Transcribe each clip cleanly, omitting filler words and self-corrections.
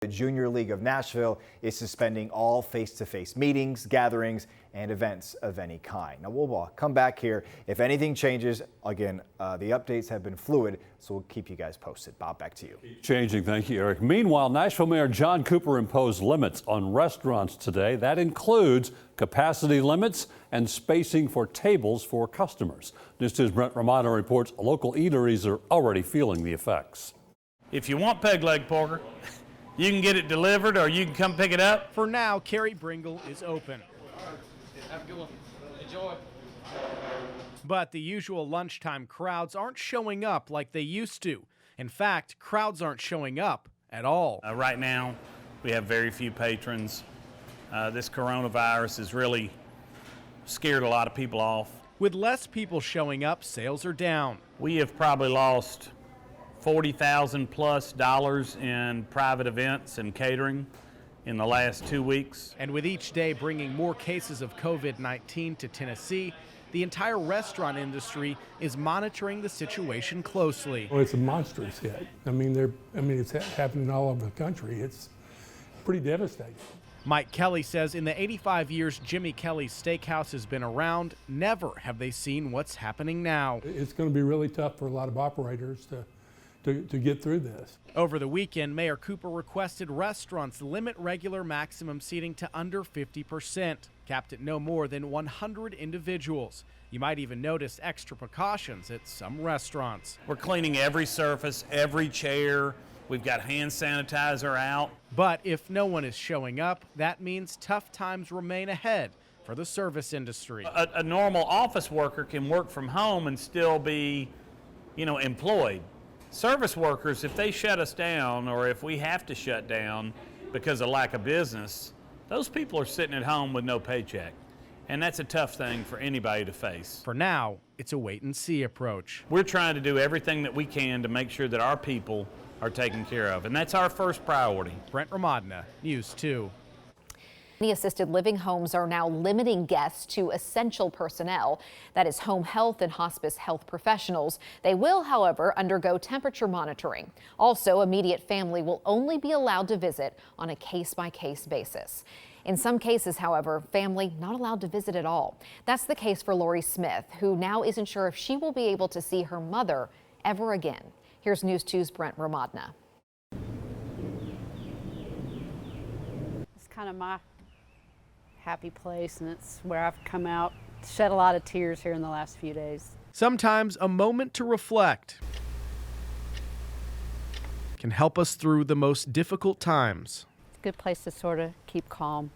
The Junior League of Nashville is suspending all face-to-face meetings, gatherings, and events of any kind. Now, we'll come back here if anything changes. Again, the updates have been fluid, so we'll keep you guys posted. Bob, back to you. Changing. Thank you, Eric. Meanwhile, Nashville Mayor John Cooper imposed limits on restaurants today. That includes capacity limits and spacing for tables for customers. News 2's Brent Romano reports local eateries are already feeling the effects. If you want peg leg porker, you can get it delivered or you can come pick it up. For now, Carrie Bringle is open. Have a good one. Enjoy. But the usual lunchtime crowds aren't showing up like they used to. In fact, crowds aren't showing up at all. Right now, we have very few patrons. This coronavirus has really scared a lot of people off. With less people showing up, sales are down. We have probably lost $40,000+ in private events and catering in the last 2 weeks. And with each day bringing more cases of COVID-19 to Tennessee, the entire restaurant industry is monitoring the situation closely. Well, it's a monstrous hit. It's happening all over the country. It's pretty devastating. Mike Kelly says in the 85 years Jimmy Kelly's Steakhouse has been around, never have they seen what's happening now. It's going to be really tough for a lot of operators to get through this. Over the weekend, Mayor Cooper requested restaurants limit regular maximum seating to under 50%, capped at no more than 100 individuals. You might even notice extra precautions at some restaurants. We're cleaning every surface, every chair. We've got hand sanitizer out. But if no one is showing up, that means tough times remain ahead for the service industry. A normal office worker can work from home and still be, employed. Service workers, if they shut us down or if we have to shut down because of lack of business, those people are sitting at home with no paycheck. And that's a tough thing for anybody to face. For now, it's a wait-and-see approach. We're trying to do everything that we can to make sure that our people are taken care of, and that's our first priority. Brent Ramadna, News 2. Many assisted living homes are now limiting guests to essential personnel, that is home health and hospice health professionals. They will, however, undergo temperature monitoring. Also, immediate family will only be allowed to visit on a case-by-case basis. In some cases, however, family not allowed to visit at all. That's the case for Lori Smith, who now isn't sure if she will be able to see her mother ever again. Here's News 2's Brent Ramadna. It's kind of my happy place, and it's where I've come out, shed a lot of tears here in the last few days. Sometimes a moment to reflect can help us through the most difficult times. It's a good place to sort of keep calm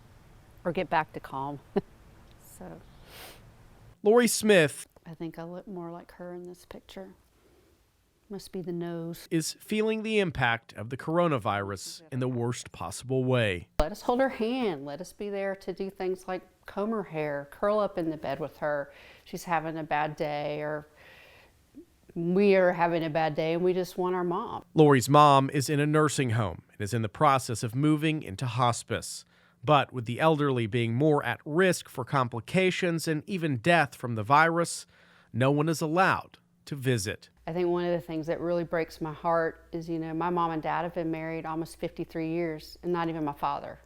or get back to calm. So Lori Smith, I think I look more like her in this picture. Must be the nose. Is feeling the impact of the coronavirus in the worst possible way. Let us hold her hand. Let us be there to do things like comb her hair, curl up in the bed with her. She's having a bad day, or we are having a bad day and we just want our mom. Lori's mom is in a nursing home and is in the process of moving into hospice. But with the elderly being more at risk for complications and even death from the virus, no one is allowed to visit. I think one of the things that really breaks my heart is, my mom and dad have been married almost 53 years, and not even my father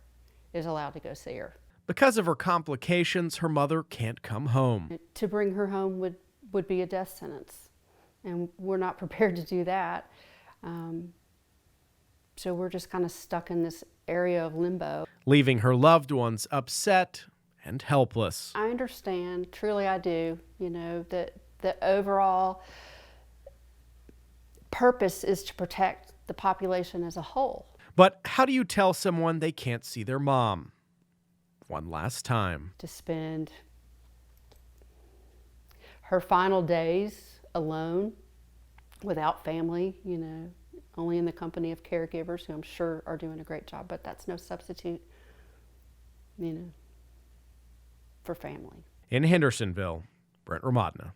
is allowed to go see her. Because of her complications, her mother can't come home. To bring her home would be a death sentence, and we're not prepared to do that. So we're just kind of stuck in this area of limbo. Leaving her loved ones upset and helpless. I understand, truly I do, that the overall purpose is to protect the population as a whole. But how do you tell someone they can't see their mom one last time? To spend her final days alone, without family, only in the company of caregivers who I'm sure are doing a great job, but that's no substitute, for family. In Hendersonville, Brent Ramadna.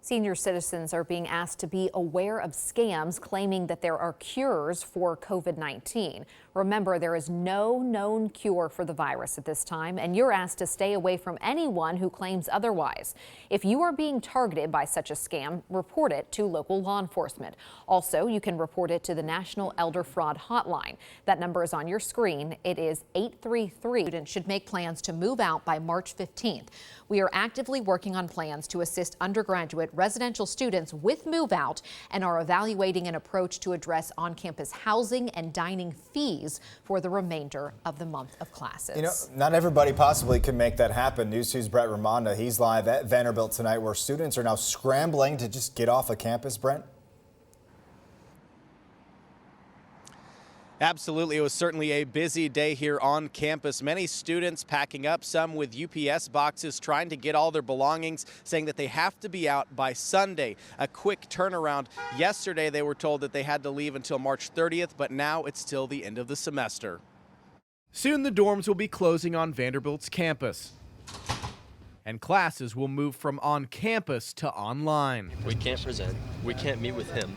Senior citizens are being asked to be aware of scams claiming that there are cures for COVID-19. Remember, there is no known cure for the virus at this time, and you're asked to stay away from anyone who claims otherwise. If you are being targeted by such a scam, report it to local law enforcement. Also, you can report it to the National Elder Fraud Hotline. That number is on your screen. It is 833. Students should make plans to move out by March 15th. We are actively working on plans to assist undergraduate residential students with move out and are evaluating an approach to address on-campus housing and dining fees for the remainder of the month of classes. You know, not everybody possibly can make that happen. News 2's Brett Ramonda, he's live at Vanderbilt tonight where students are now scrambling to just get off of campus. Brent? Absolutely. It was certainly a busy day here on campus. Many students packing up, some with UPS boxes, trying to get all their belongings, saying that they have to be out by Sunday. A quick turnaround. Yesterday, they were told that they had to leave until March 30th, but now it's till the end of the semester. Soon the dorms will be closing on Vanderbilt's campus, and classes will move from on campus to online. We can't present. We can't meet with him.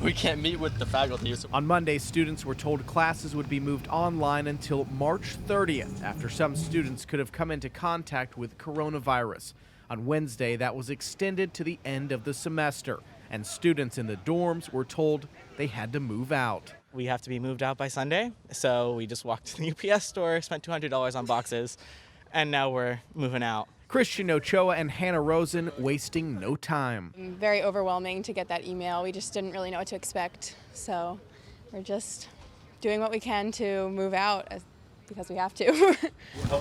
We can't meet with the faculty. On Monday, students were told classes would be moved online until March 30th after some students could have come into contact with coronavirus. On Wednesday, that was extended to the end of the semester, and students in the dorms were told they had to move out. We have to be moved out by Sunday, so we just walked to the UPS store, spent $200 on boxes, and now we're moving out. Christian Ochoa and Hannah Rosen wasting no time. Very overwhelming to get that email. We just didn't really know what to expect. So we're just doing what we can to move out because we have to. You're going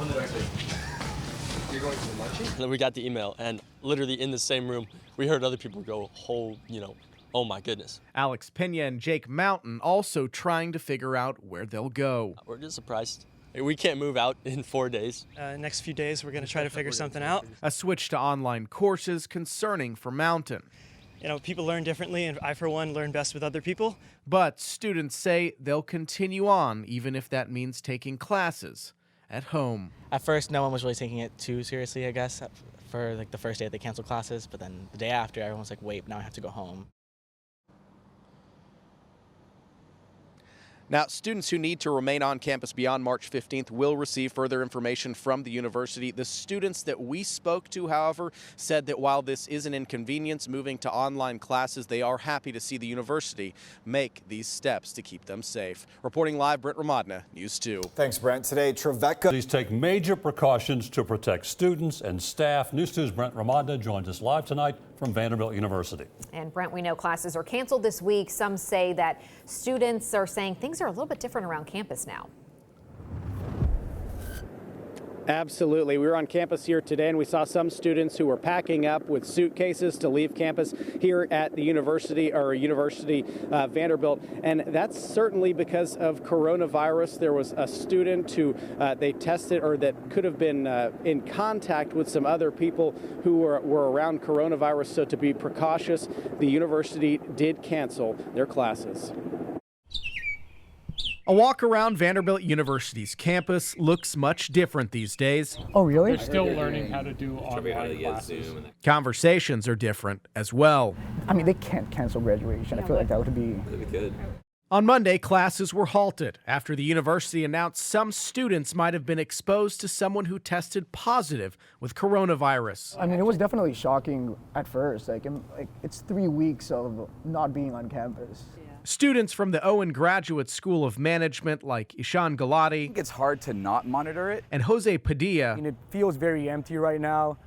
to the marching? Then we got the email, and literally in the same room, we heard other people go, oh my goodness. Alex Pena and Jake Mountain also trying to figure out where they'll go. We're just surprised. We can't move out in 4 days. Next few days, we're going to try to figure something out. A switch to online courses concerning for Mountain. You know, people learn differently, and I, for one, learn best with other people. But students say they'll continue on, even if that means taking classes at home. At first, no one was really taking it too seriously, I guess, for like the first day they canceled classes. But then the day after, everyone's like, wait, now I have to go home. Now, students who need to remain on campus beyond March 15th will receive further information from the university. The students that we spoke to, however, said that while this is an inconvenience moving to online classes, they are happy to see the university make these steps to keep them safe. Reporting live, Brent Ramadna, News 2. Thanks, Brent. Today, Trevecca. Please take major precautions to protect students and staff. News 2's Brent Ramadna joins us live tonight from Vanderbilt University. And Brent, we know classes are canceled this week. Some say that students are saying things are a little bit different around campus now. Absolutely. We were on campus here today and we saw some students who were packing up with suitcases to leave campus here at the University Vanderbilt. And that's certainly because of coronavirus. There was a student who they tested or that could have been in contact with some other people who were around coronavirus. So to be precautious, the university did cancel their classes. A walk around Vanderbilt University's campus looks much different these days. Oh, really? They're still learning how to do online classes. Conversations are different as well. I mean, they can't cancel graduation. I feel like that would be good. On Monday, classes were halted after the university announced some students might have been exposed to someone who tested positive with coronavirus. I mean, it was definitely shocking at first. Like it's 3 weeks of not being on campus. Students from the Owen Graduate School of Management like Ishan Galati, I think it's hard to not monitor it. And Jose Padilla. I mean, it feels very empty right now.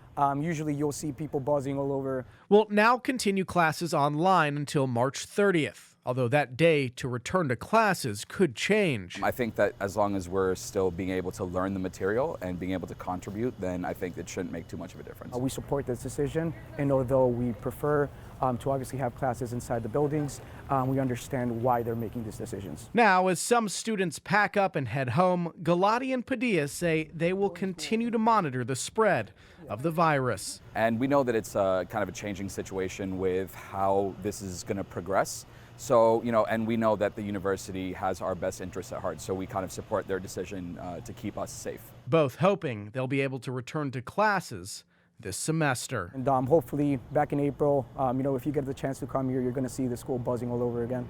Usually you'll see people buzzing all over. Will now continue classes online until March 30th, although that day to return to classes could change. I think that as long as we're still being able to learn the material and being able to contribute, then I think it shouldn't make too much of a difference. We support this decision, and although we prefer to obviously have classes inside the buildings, we understand why they're making these decisions. Now, as some students pack up and head home, Galati and Padilla say they will continue to monitor the spread of the virus. And we know that it's kind of a changing situation with how this is going to progress. So, and we know that the university has our best interests at heart, so we kind of support their decision to keep us safe. Both hoping they'll be able to return to classes this semester. And hopefully back in April, if you get the chance to come here, you're going to see the school buzzing all over again.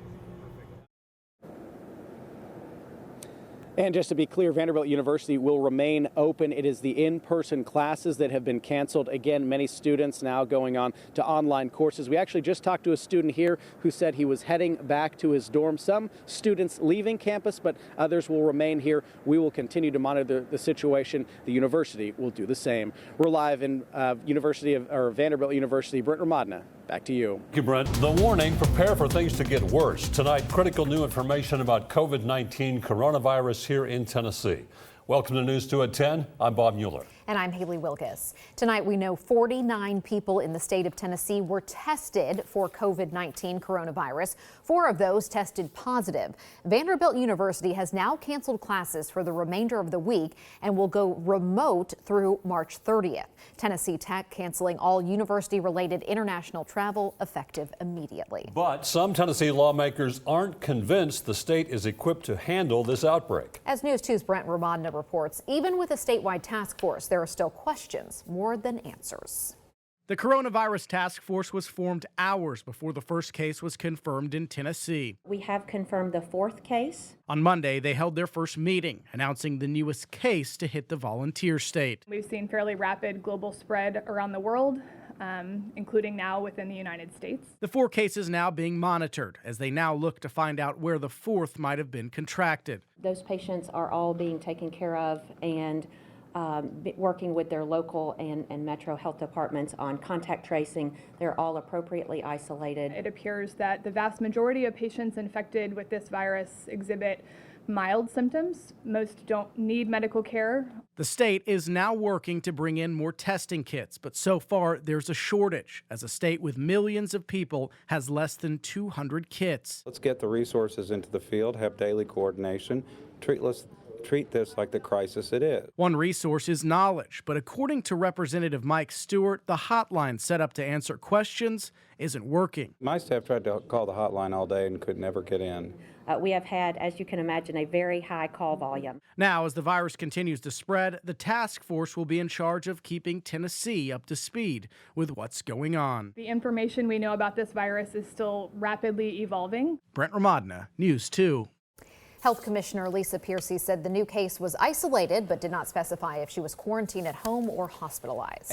And just to be clear, Vanderbilt University will remain open. It is the in-person classes that have been canceled. Again, many students now going on to online courses. We actually just talked to a student here who said he was heading back to his dorm. Some students leaving campus, but others will remain here. We will continue to monitor the situation. The university will do the same. We're live in Vanderbilt University. Brent Ramadna, back to you. Thank you, Brent. The warning, prepare for things to get worse. Tonight, critical new information about COVID-19 coronavirus here in Tennessee. Welcome to News 2 at 10. I'm Bob Mueller. And I'm Haley Wilkes. Tonight, we know 49 people in the state of Tennessee were tested for COVID-19 coronavirus. 4 of those tested positive. Vanderbilt University has now canceled classes for the remainder of the week and will go remote through March 30th. Tennessee Tech canceling all university-related international travel effective immediately. But some Tennessee lawmakers aren't convinced the state is equipped to handle this outbreak. As News 2's Brent Ramadna reports, even with a statewide task force, there are still questions more than answers. The coronavirus task force was formed hours before the first case was confirmed in Tennessee. We have confirmed the 4th case. On Monday, they held their first meeting, announcing the newest case to hit the volunteer state. We've seen fairly rapid global spread around the world, including now within the United States. The 4 cases now being monitored as they now look to find out where the 4th might have been contracted. Those patients are all being taken care of and working with their local and metro health departments on contact tracing. They're all appropriately isolated. It appears that the vast majority of patients infected with this virus exhibit mild symptoms. Most don't need medical care. The state is now working to bring in more testing kits, but so far there's a shortage as a state with millions of people has less than 200 kits. Let's get the resources into the field, have daily coordination, treat this like the crisis it is. One resource is knowledge, but according to Representative Mike Stewart, the hotline set up to answer questions isn't working. My staff tried to call the hotline all day and could never get in. We have had, as you can imagine, a very high call volume. Now, as the virus continues to spread, the task force will be in charge of keeping Tennessee up to speed with what's going on. The information we know about this virus is still rapidly evolving. Brent Ramadna, News 2. Health Commissioner Lisa Piercy said the new case was isolated but did not specify if she was quarantined at home or hospitalized.